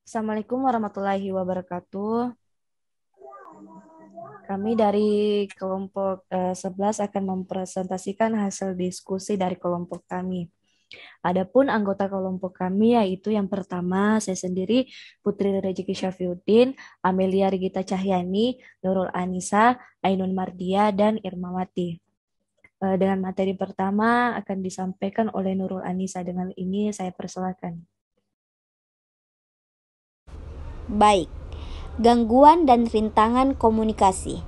Assalamualaikum warahmatullahi wabarakatuh. Kami dari kelompok 11 akan mempresentasikan hasil diskusi dari kelompok kami. Adapun anggota kelompok kami yaitu yang pertama saya sendiri Putri Rezeki Syafiuddin, Amelia Rigita Cahyani, Nurul Anisa, Ainun Mardia, dan Irmawati. Dengan materi pertama akan disampaikan oleh Nurul Anisa. Dengan ini saya persilakan. Baik, gangguan dan rintangan komunikasi.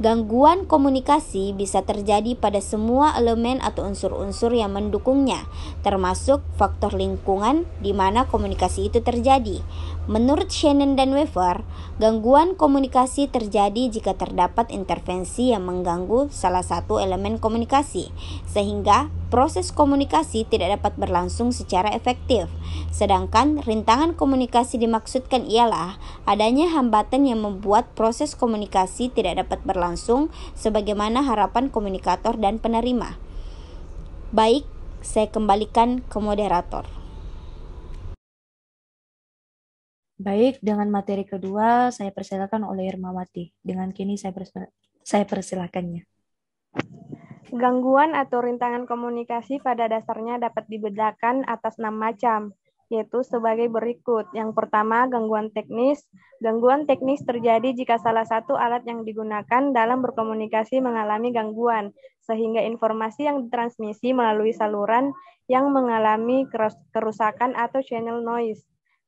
Gangguan komunikasi bisa terjadi pada semua elemen atau unsur-unsur yang mendukungnya, termasuk faktor lingkungan di mana komunikasi itu terjadi. Menurut Shannon dan Weaver, gangguan komunikasi terjadi jika terdapat intervensi yang mengganggu salah satu elemen komunikasi, sehingga proses komunikasi tidak dapat berlangsung secara efektif. Sedangkan rintangan komunikasi dimaksudkan ialah adanya hambatan yang membuat proses komunikasi tidak dapat berlangsung sebagaimana harapan komunikator dan penerima. Baik, saya kembalikan ke moderator. Baik, dengan materi kedua saya persilakan oleh Irmawati. Dengan kini saya persilakannya. Gangguan atau rintangan komunikasi pada dasarnya dapat dibedakan atas 6 macam, yaitu sebagai berikut. Yang pertama, gangguan teknis. Gangguan teknis terjadi jika salah satu alat yang digunakan dalam berkomunikasi mengalami gangguan, sehingga informasi yang ditransmisi melalui saluran yang mengalami kerusakan atau channel noise.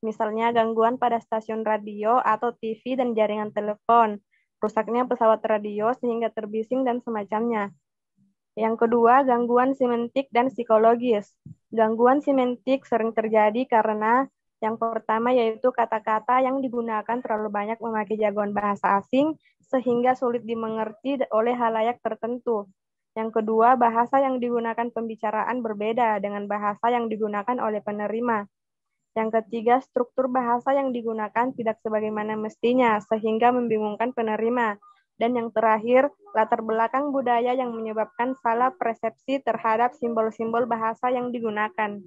Misalnya gangguan pada stasiun radio atau TV dan jaringan telepon, rusaknya pesawat radio sehingga terbising dan semacamnya. Yang kedua, gangguan semantik dan psikologis. Gangguan semantik sering terjadi karena yang pertama yaitu kata-kata yang digunakan terlalu banyak memakai jagoan bahasa asing sehingga sulit dimengerti oleh halayak tertentu. Yang kedua, bahasa yang digunakan pembicaraan berbeda dengan bahasa yang digunakan oleh penerima. Yang ketiga, struktur bahasa yang digunakan tidak sebagaimana mestinya sehingga membingungkan penerima. Dan yang terakhir, latar belakang budaya yang menyebabkan salah persepsi terhadap simbol-simbol bahasa yang digunakan.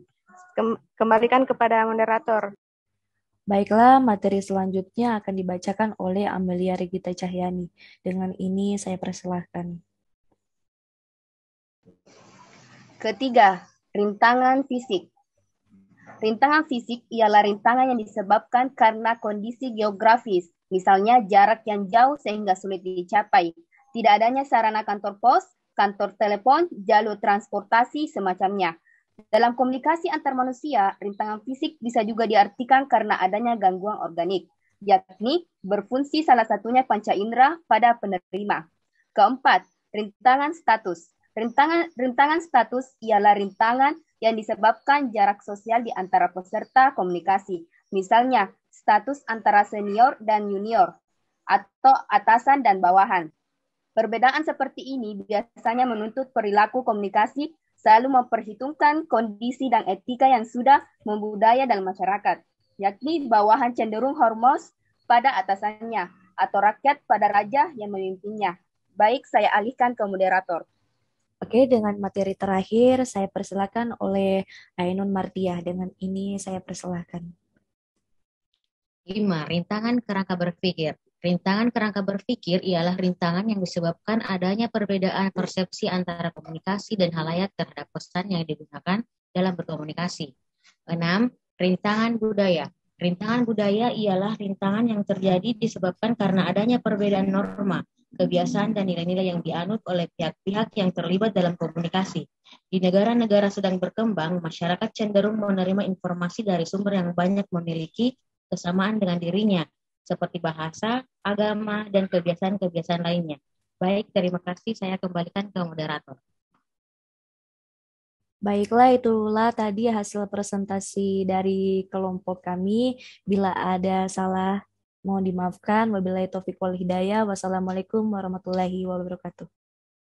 Kembalikan kepada moderator. Baiklah, materi selanjutnya akan dibacakan oleh Amelia Regita Cahyani. Dengan ini saya persilahkan. Ketiga, rintangan fisik. Rintangan fisik ialah rintangan yang disebabkan karena kondisi geografis, misalnya jarak yang jauh sehingga sulit dicapai, tidak adanya sarana kantor pos, kantor telepon, jalur transportasi, semacamnya. Dalam komunikasi antar manusia, rintangan fisik bisa juga diartikan karena adanya gangguan organik, yakni berfungsi salah satunya panca indera pada penerima. Keempat, rintangan status. Rintangan status ialah rintangan yang disebabkan jarak sosial di antara peserta komunikasi. Misalnya, status antara senior dan junior, atau atasan dan bawahan. Perbedaan seperti ini biasanya menuntut perilaku komunikasi selalu memperhitungkan kondisi dan etika yang sudah membudaya dalam masyarakat, yakni bawahan cenderung hormat pada atasannya, atau rakyat pada raja yang memimpinnya. Baik, saya alihkan ke moderator. Oke, dengan materi terakhir saya persilakan oleh Ainun Mardiah. Dengan ini saya persilakan. 5. Rintangan kerangka berpikir. Rintangan kerangka berpikir ialah rintangan yang disebabkan adanya perbedaan persepsi antara komunikasi dan halayak terhadap pesan yang digunakan dalam berkomunikasi. 6. Rintangan budaya. Rintangan budaya ialah rintangan yang terjadi disebabkan karena adanya perbedaan norma, kebiasaan, dan nilai-nilai yang dianut oleh pihak-pihak yang terlibat dalam komunikasi. Di negara-negara sedang berkembang, masyarakat cenderung menerima informasi dari sumber yang banyak memiliki kesamaan dengan dirinya, seperti bahasa, agama, dan kebiasaan-kebiasaan lainnya. Baik, terima kasih. Saya kembalikan ke moderator. Baiklah, itulah tadi hasil presentasi dari kelompok kami. Bila ada salah, mohon dimaafkan. Wabillahi taufiq wal hidayah. Wassalamualaikum warahmatullahi wabarakatuh.